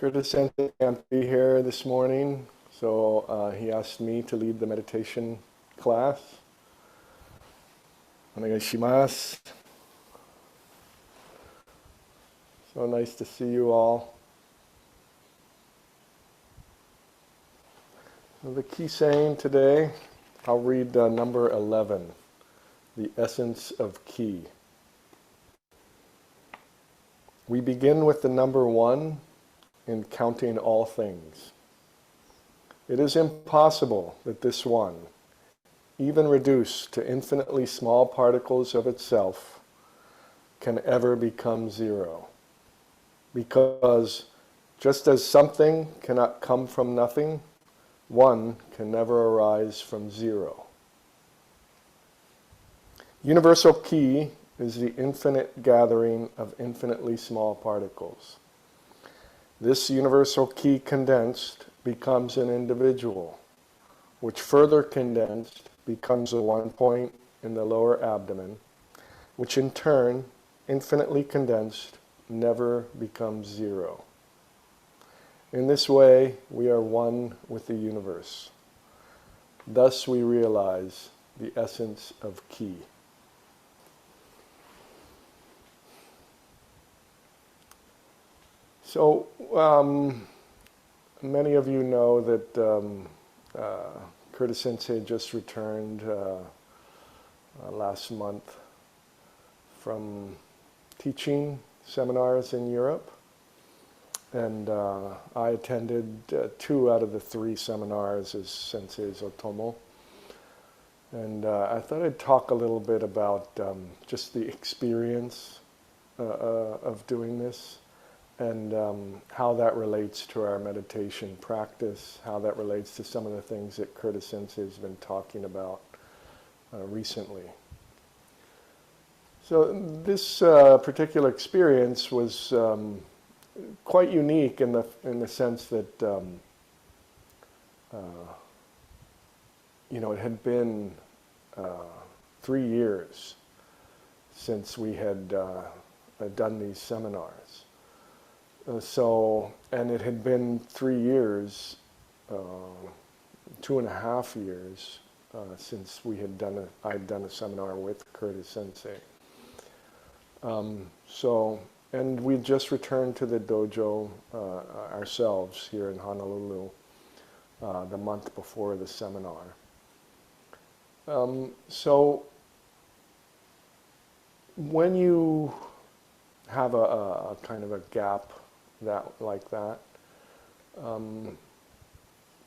Curtis Sensei can't be here this morning, so he asked me to lead the meditation class. Onegaishimasu. So nice to see you all. So the key saying today, I'll read number 11, the essence of ki. We begin with the number 1 in counting all things. It is impossible that this one, even reduced to infinitely small particles of itself, can ever become zero. Because just as something cannot come from nothing, one can never arise from zero. Universal ki is the infinite gathering of infinitely small particles. This universal ki condensed becomes an individual, which further condensed becomes a one point in the lower abdomen, which in turn, infinitely condensed, never becomes zero. In this way, we are one with the universe. Thus we realize the essence of ki. So, many of you know that Curtis Sensei just returned last month from teaching seminars in Europe. And I attended 2 out of the 3 seminars as Sensei's Otomo. And I thought I'd talk a little bit about just the experience of doing this and how that relates to our meditation practice, how that relates to some of the things that Curtis Sensei has been talking about recently. So this particular experience was quite unique in the sense that it had been 3 years since we had done these seminars. And it had been 3 years, 2.5 years since I had done a seminar with Curtis Sensei. And we just returned to the dojo ourselves here in Honolulu the month before the seminar. So when you have a kind of a gap like that,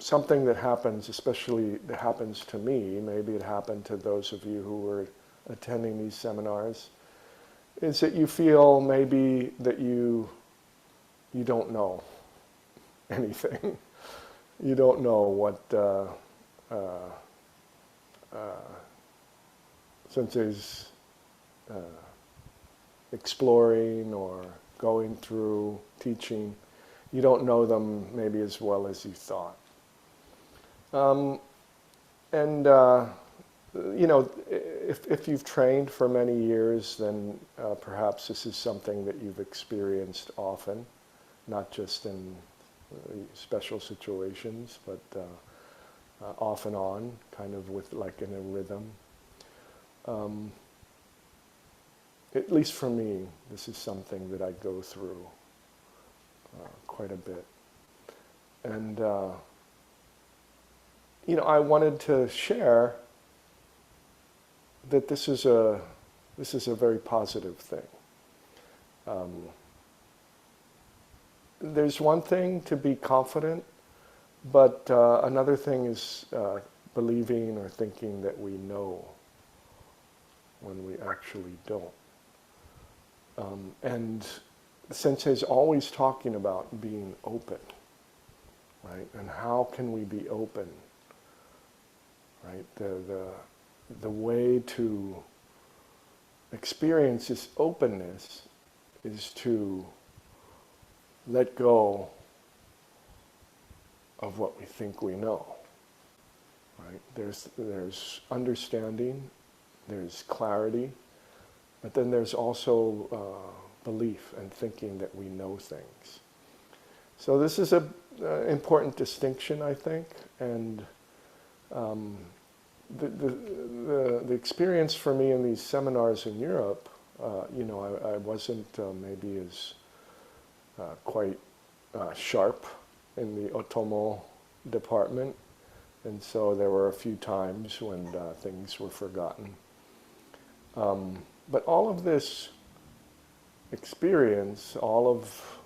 something that happens, especially that happens to me, maybe it happened to those of you who were attending these seminars, is that you feel maybe that you don't know anything. You don't know what Sensei's exploring or going through, teaching. You don't know them maybe as well as you thought. If you've trained for many years, then perhaps this is something that you've experienced often, not just in special situations, but off and on, kind of with like in a rhythm. At least for me, this is something that I go through quite a bit. And I wanted to share that this is a very positive thing. There's one thing to be confident, but another thing is believing or thinking that we know when we actually don't. And Sensei's always talking about being open, right? And how can we be open, right? The way to experience this openness is to let go of what we think we know, right? There's understanding, there's clarity, but then there's also belief and thinking that we know things. So this is a important distinction, I think, and um, the experience for me in these seminars in Europe, I wasn't maybe as quite sharp in the Otomo department, and so there were a few times when things were forgotten. But all of this experience, all of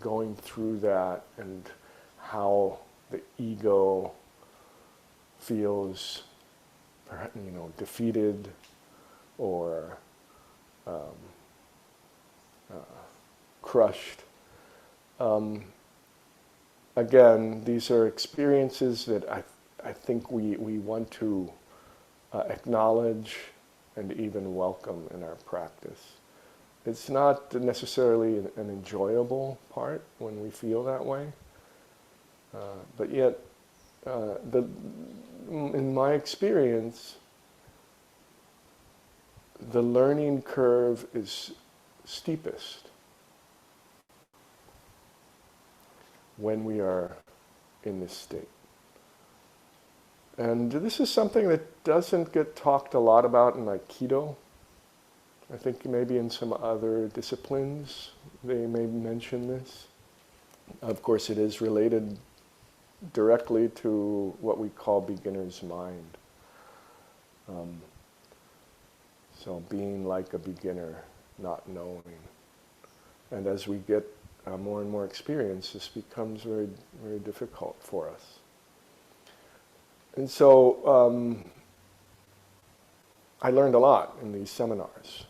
going through that and how the ego feels, defeated or crushed. Again, these are experiences that I think we want to acknowledge and even welcome in our practice. It's not necessarily an enjoyable part when we feel that way, but yet, in my experience, the learning curve is steepest when we are in this state. And this is something that doesn't get talked a lot about in Aikido. I think maybe in some other disciplines they may mention this. Of course, it is related directly to what we call beginner's mind. So being like a beginner, not knowing. And as we get more and more experience, this becomes very, very difficult for us. And so I learned a lot in these seminars.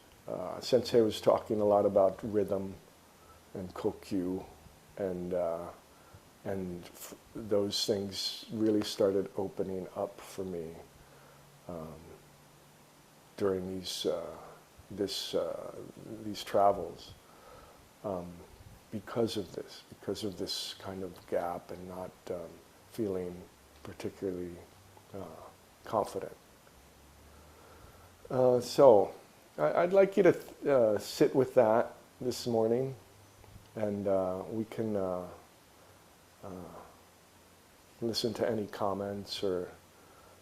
Sensei was talking a lot about rhythm and kokyu, and those things really started opening up for me during these travels, because of this kind of gap and not feeling particularly confident. So I'd like you to sit with that this morning, and we can listen to any comments or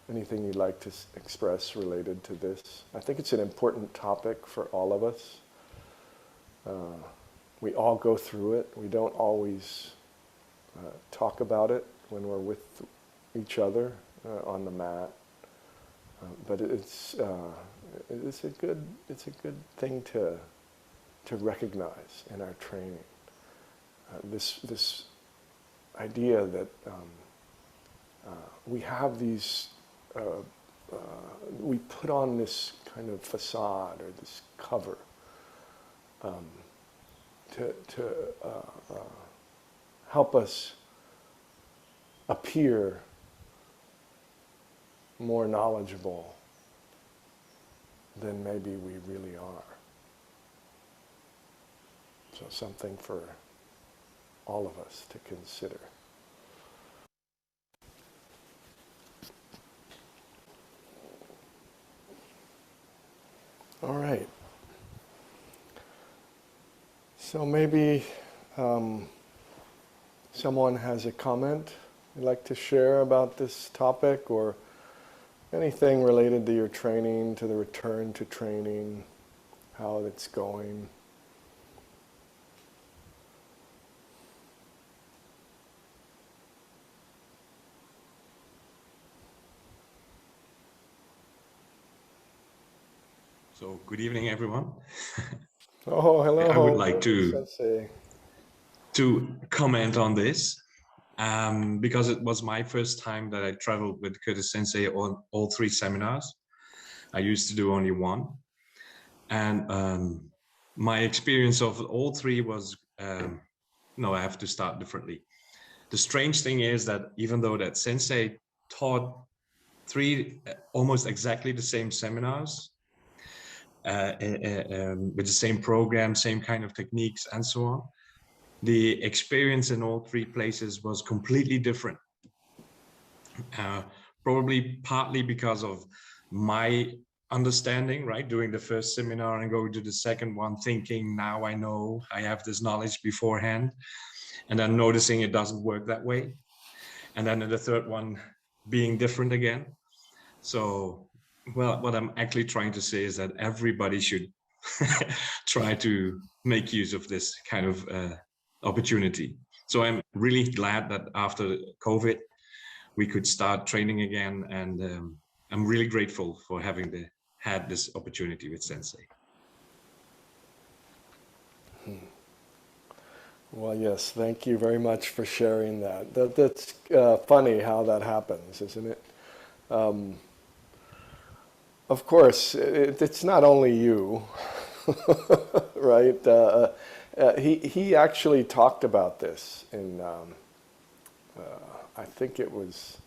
anything you'd like to express related to this. I think it's an important topic for all of us. We all go through it. We don't always talk about it when we're with each other on the mat, but it's a good thing to recognize in our training. This idea that we have these, we put on this kind of facade or this cover to help us appear more knowledgeable than maybe we really are. So something for all of us to consider. All right. So maybe someone has a comment you'd like to share about this topic, or anything related to your training, to the return to training, how it's going. So, good evening, everyone. Oh, hello. I would like Sensei. to comment on this because it was my first time that I traveled with Curtis Sensei on all three seminars. I used to do only one. And my experience of all three was, no, I have to start differently. The strange thing is that even though that Sensei taught three almost exactly the same seminars, with the same program, same kind of techniques, and so on, the experience in all three places was completely different. Probably partly because of my understanding, right? Doing the first seminar and going to the second one, thinking, now I know, I have this knowledge beforehand. and then noticing it doesn't work that way. And then in the third one, being different again. So, well, what I'm actually trying to say is that everybody should try to make use of this kind of opportunity. So I'm really glad that after COVID, we could start training again. And I'm really grateful for having had this opportunity with Sensei. Well, yes, thank you very much for sharing that. That's funny how that happens, isn't it? Of course, it's not only you, right? He actually talked about this in, I think it was,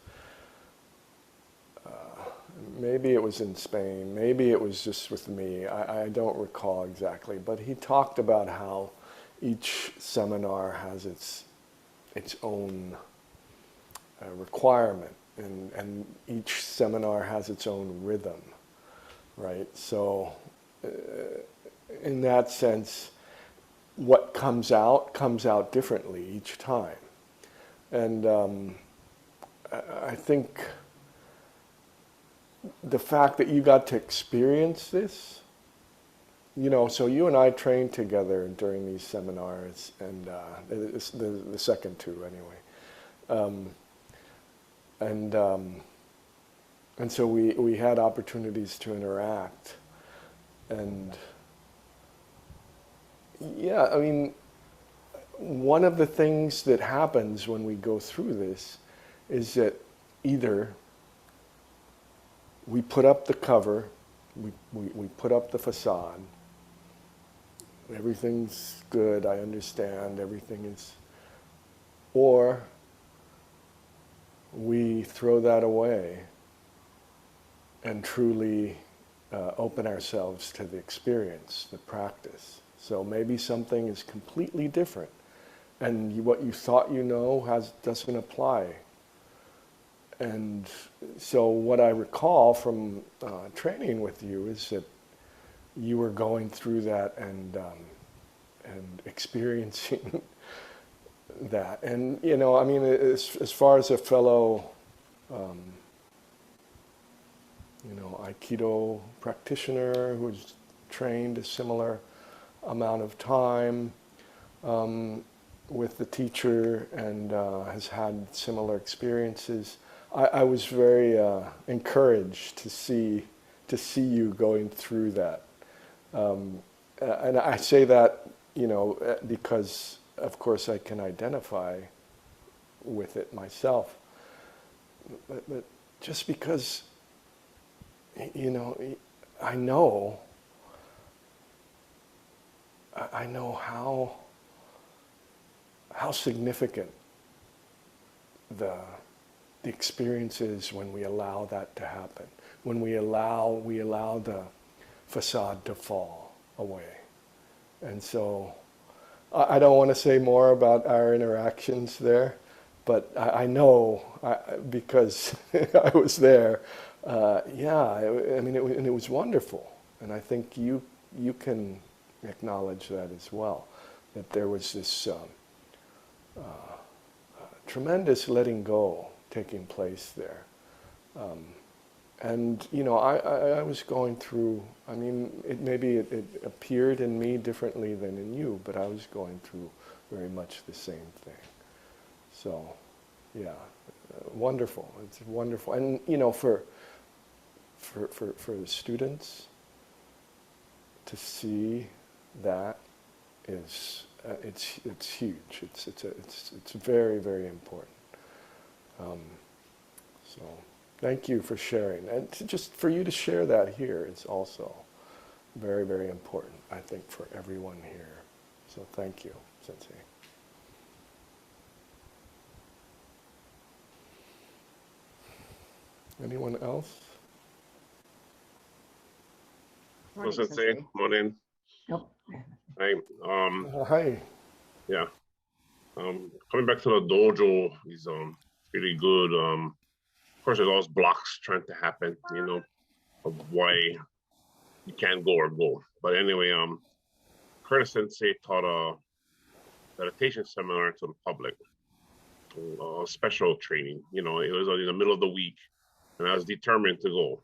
maybe it was in Spain, maybe it was just with me, I don't recall exactly, but he talked about how each seminar has its own requirement, and each seminar has its own rhythm, right? So in that sense, what comes out differently each time. And I think the fact that you got to experience this, you know, so you and I trained together during these seminars, and the second two anyway. And so we had opportunities to interact. And yeah, I mean, one of the things that happens when we go through this is that either we put up the cover, we put up the facade, everything's good, I understand, everything is, or we throw that away and truly open ourselves to the experience, the practice. So maybe something is completely different, and what you thought you know doesn't apply. And so what I recall from training with you is that you were going through that and experiencing that. And, you know, I mean, as far as a fellow, you know, Aikido practitioner who's trained a similar amount of time with the teacher and has had similar experiences, I was very encouraged to see you going through that. And I say that, you know, because of course I can identify with it myself. But just because, you know, I know how significant the experience is when we allow that to happen, when we allow the facade to fall away. And so I don't want to say more about our interactions there, but I know because I was there. I mean, it was wonderful, and I think you can acknowledge that as well. That there was this tremendous letting go taking place there. And, you know, I was going through, I mean, it appeared in me differently than in you, but I was going through very much the same thing. So, yeah, wonderful. It's wonderful. And, you know, for the students to see that is, it's huge. It's very, very important. So thank you for sharing. And just for you to share that here is also very, very important, I think, for everyone here. So thank you, Sensei. Anyone else? Hello, Sensei. Morning. Yep. Hi. Hi. Yeah. Coming back to the dojo is really good. Of course, there's always blocks trying to happen, you know, of why you can't go or go. But anyway, Curtis Sensei taught meditation seminar to the public, special training. It was in the middle of the week, and I was determined to go.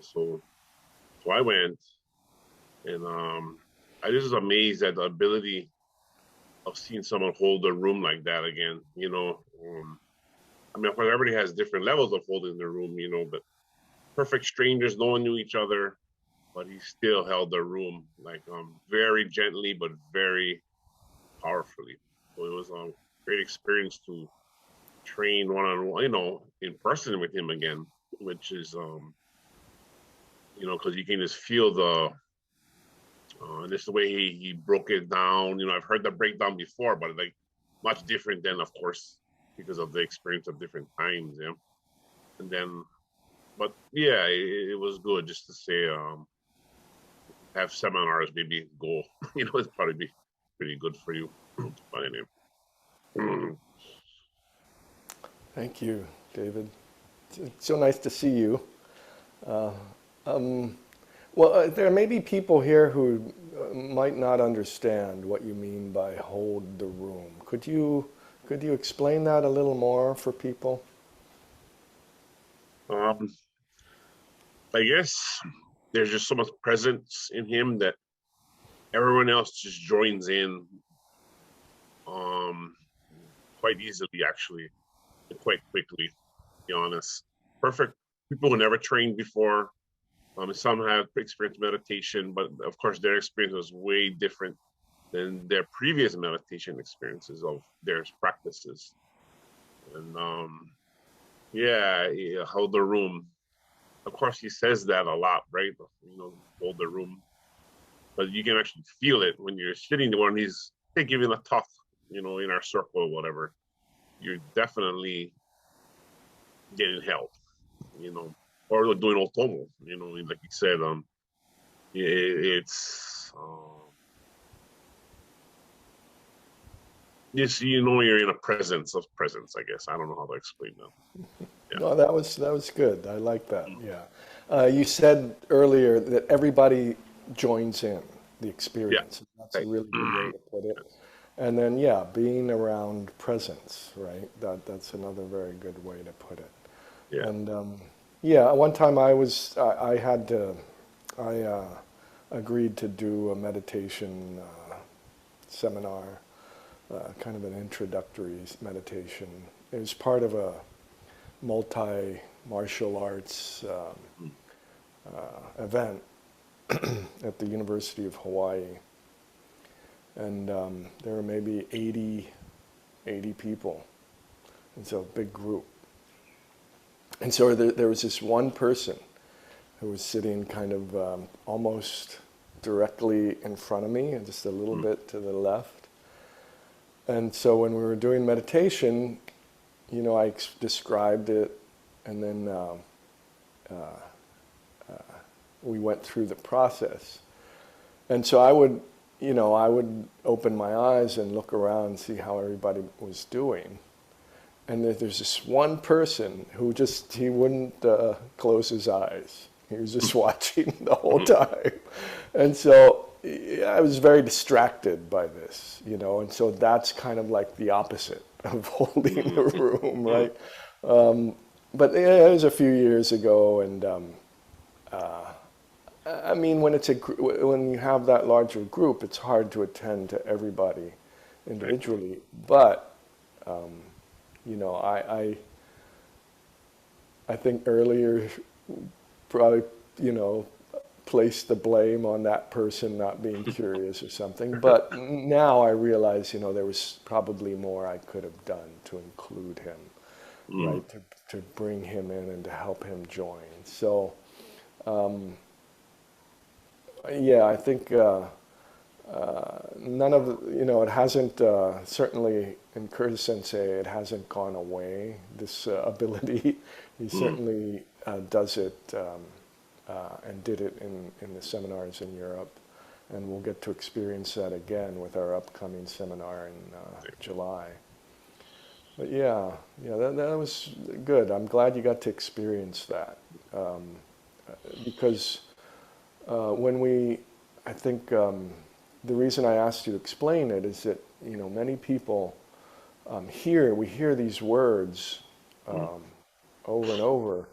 So I went, and I just was amazed at the ability of seeing someone hold a room like that again. I mean, of course, everybody has different levels of holding the room, but perfect strangers, no one knew each other, but he still held the room like very gently but very powerfully. So it was a great experience to train one-on-one, in person with him again, which is because you can just feel just the way he broke it down. I've heard the breakdown before, but like much different than, of course, because of the experience of different times. Yeah. And then, but yeah, it was good just to say, have seminars, maybe go, it's probably be pretty good for you. But anyway. Thank you, David. It's so nice to see you. Uh, um, there may be people here who might not understand what you mean by hold the room. Could you explain that a little more for people? Um, I guess there's just so much presence in him that everyone else just joins in quite easily, actually, quite quickly, to be honest. Perfect people who never trained before. Some have experienced meditation, but of course their experience was way different than their previous meditation experiences of their practices. And yeah, hold the room. Of course, he says that a lot, right? Hold the room. But you can actually feel it when you're sitting there when he's giving a talk, in our circle or whatever. You're definitely getting help, or doing Otomo, like you said, it's just, you're in a presence of presence, I guess. I don't know how to explain that. Yeah. No, that was good. I like that. Yeah. You said earlier that everybody joins in the experience. Yeah. That's a Right. really good way to put it. And then, yeah, being around presence, right? That's another very good way to put it. Yeah. And yeah, one time I had to, I agreed to do a meditation seminar, kind of an introductory meditation. It was part of a multi-martial arts event at the University of Hawaii. And there were maybe 80 people. And so a big group. And so there was this one person who was sitting kind of almost directly in front of me and just a little bit to the left. And so when we were doing meditation, I described it, and then we went through the process. And so I would open my eyes and look around and see how everybody was doing. And there's this one person who he wouldn't close his eyes. He was just watching the whole time. And so I was very distracted by this, and so that's kind of like the opposite of holding the room, right? But yeah, it was a few years ago, and I mean, when you have that larger group, it's hard to attend to everybody individually. But I think earlier probably placed the blame on that person not being curious or something. But now I realize, there was probably more I could have done to include him, right? To bring him in and to help him join. So, yeah, I think none of, it hasn't, certainly in Curtis Sensei, it hasn't gone away, this ability. He certainly does it and did it in the seminars in Europe. And we'll get to experience that again with our upcoming seminar in July. But yeah, that was good. I'm glad you got to experience that. Because I think the reason I asked you to explain it is that, many people we hear these words over and over,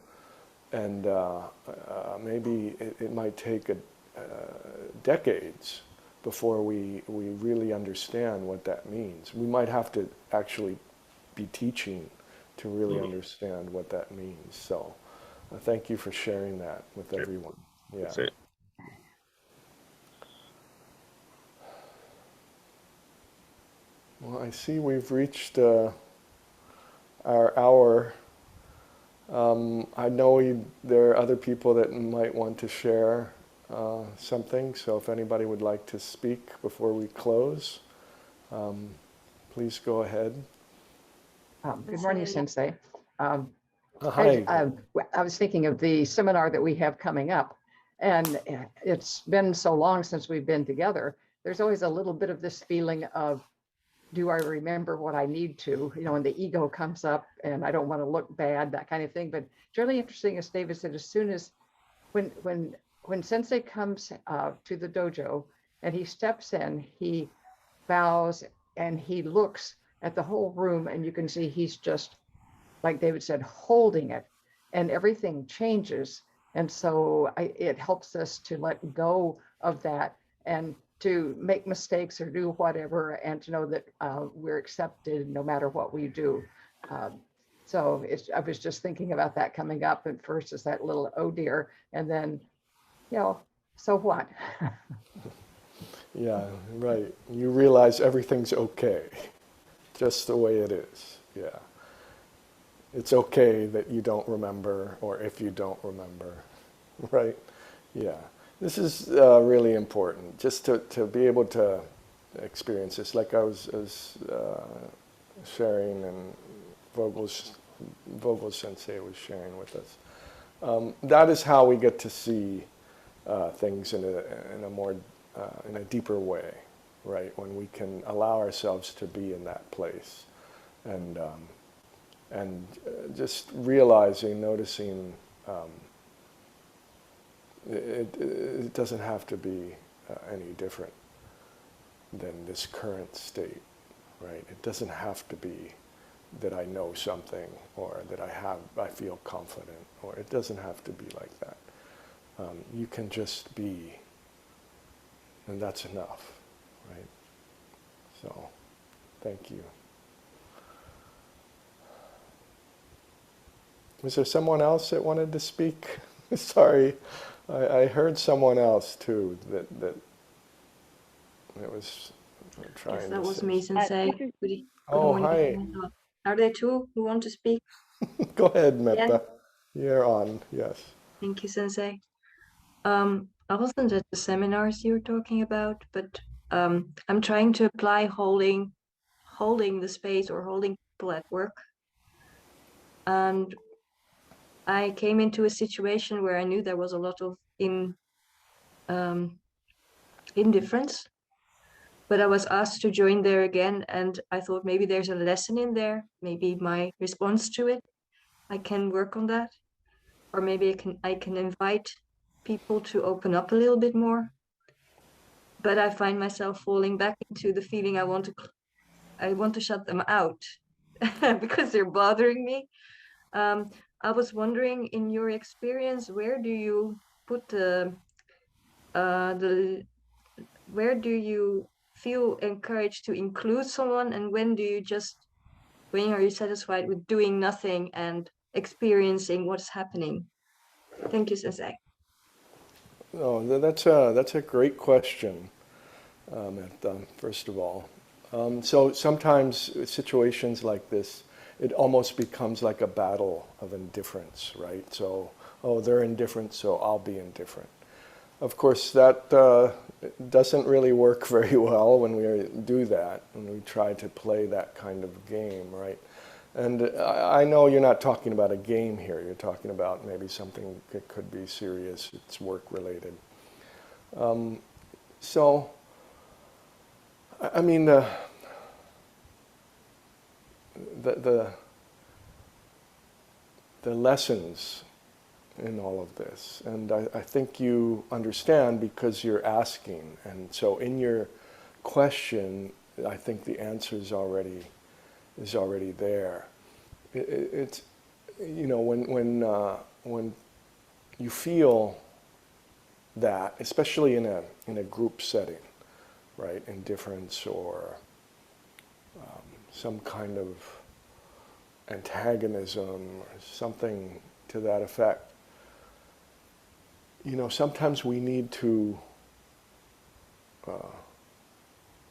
and maybe it might take decades before we really understand what that means. We might have to actually be teaching to really understand what that means. So thank you for sharing that with everyone. Yeah. That's it. Well, I see we've reached our hour. I know there are other people that might want to share something, so if anybody would like to speak before we close, please go ahead. Good morning, Sensei. Hi. I was thinking of the seminar that we have coming up, and it's been so long since we've been together. There's always a little bit of this feeling of, do I remember what I need to, and the ego comes up and I don't want to look bad, that kind of thing. But it's really interesting, as David said, as soon as when Sensei comes to the dojo and he steps in, he bows and he looks at the whole room, and you can see he's just, like David said, holding it, and everything changes. And so it helps us to let go of that and to make mistakes or do whatever, and to know that we're accepted no matter what we do. So I was just thinking about that coming up. And first is that little oh dear, and then, so what? Yeah, right. You realize everything's okay, just the way it is. Yeah. It's okay that you don't remember, or if you don't remember, right? Yeah. This is really important, just to be able to experience this, like I was sharing, and Vogel Sensei was sharing with us. That is how we get to see things in a more in a deeper way, right? When we can allow ourselves to be in that place, and just realizing, noticing. It doesn't have to be any different than this current state, right? It doesn't have to be that I know something, or that I feel confident, or it doesn't have to be like that. You can just be, and that's enough, right? So, thank you. Was there someone else that wanted to speak? Sorry. I heard someone else too that was trying Yes, to that was say. me, Sensei. Good Oh, morning. hi. Are there two who want to speak? Go ahead, Yeah. Metta. You're on, yes. Thank you, Sensei. I wasn't at the seminars you were talking about, but I'm trying to apply holding the space or holding people at work. And I came into a situation where I knew there was a lot of indifference, but I was asked to join there again, and I thought maybe there's a lesson in there, maybe my response to it, I can work on that, or maybe I can invite people to open up a little bit more. But I find myself falling back into the feeling I want to shut them out because they're bothering me. I was wondering, in your experience, where do you put where do you feel encouraged to include someone, and when are you satisfied with doing nothing and experiencing what's happening? Thank you, Sensei. Oh, that's a great question, Metta, first of all. So sometimes situations like this, it almost becomes like a battle of indifference, right? So, they're indifferent, so I'll be indifferent. Of course, that doesn't really work very well when we do that, when we try to play that kind of game, right? And I know you're not talking about a game here. You're talking about maybe something that could be serious. It's work-related. So, I mean, the lessons in all of this, and I think you understand because you're asking, and so in your question I think the answer is already there. It's when you feel that, especially in a group setting, right, indifference or some kind of antagonism or something to that effect. Sometimes we need to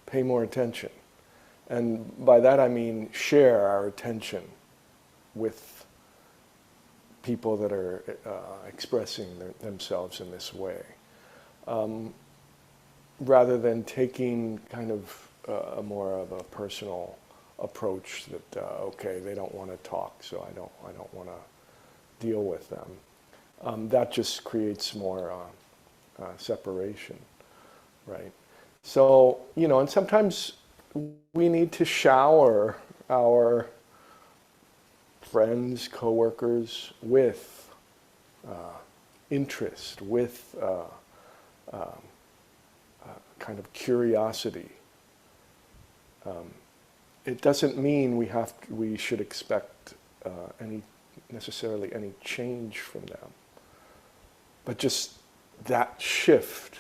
pay more attention. And by that I mean share our attention with people that are expressing themselves in this way. Rather than taking kind of a more of a personal approach that, okay, they don't want to talk, so I don't want to deal with them. That just creates more separation, right? So, and sometimes we need to shower our friends, coworkers with interest, with kind of curiosity. It doesn't mean we should expect necessarily any change from them, but just that shift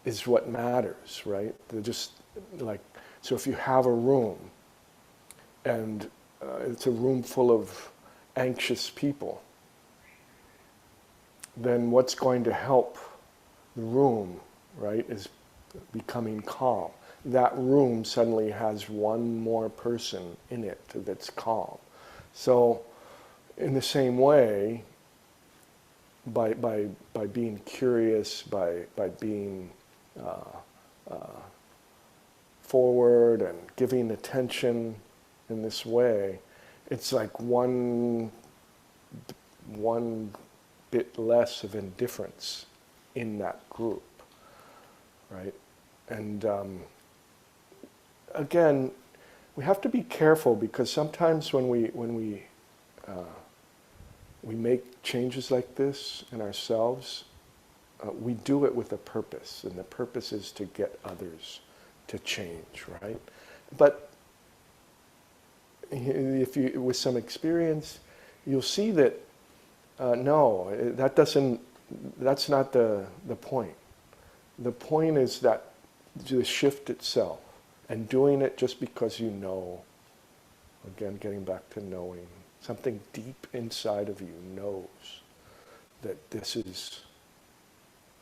is what matters, right? So if you have a room and it's a room full of anxious people, then what's going to help the room, right, is becoming calm. That room suddenly has one more person in it that's calm. So in the same way, by being curious, by being forward and giving attention in this way, it's like one bit less of indifference in that group, right? And again, we have to be careful because sometimes when we make changes like this in ourselves, we do it with a purpose, and the purpose is to get others to change, right? But if you, with some experience, you'll see that no, that's not the point. The point is that the shift itself, and doing it just because you know, again, getting back to knowing, something deep inside of you knows that this is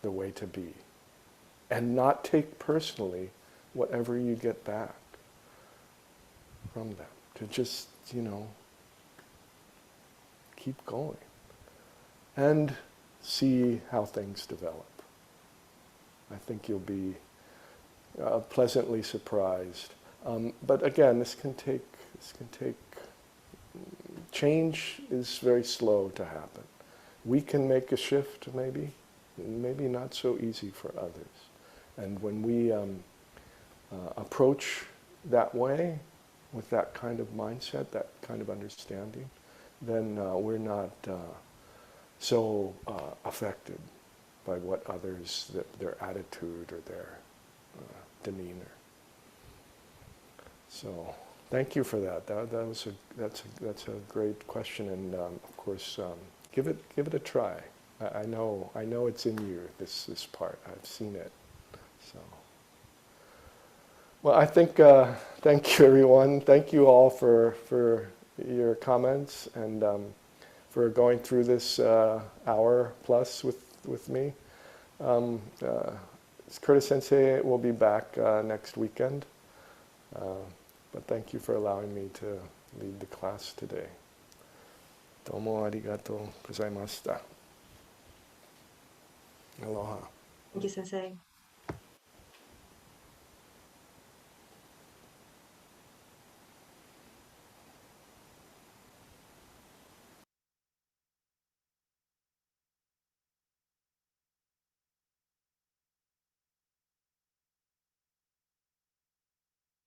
the way to be. And not take personally whatever you get back from them. To just, keep going. And see how things develop. I think you'll be pleasantly surprised. But again, this can take, change is very slow to happen. We can make a shift maybe not so easy for others. And when we approach that way, with that kind of mindset, that kind of understanding, then we're not so affected by what others, their attitude or their demeanor. So thank you for that. That's a great question, and of course, give it a try. I know it's in you. This part, I've seen it. So, well, I think thank you, everyone. Thank you all for your comments and for going through this hour plus with me. Curtis Sensei will be back next weekend. But thank you for allowing me to lead the class today. Domo arigatou gozaimashita. Aloha. Thank you, Sensei.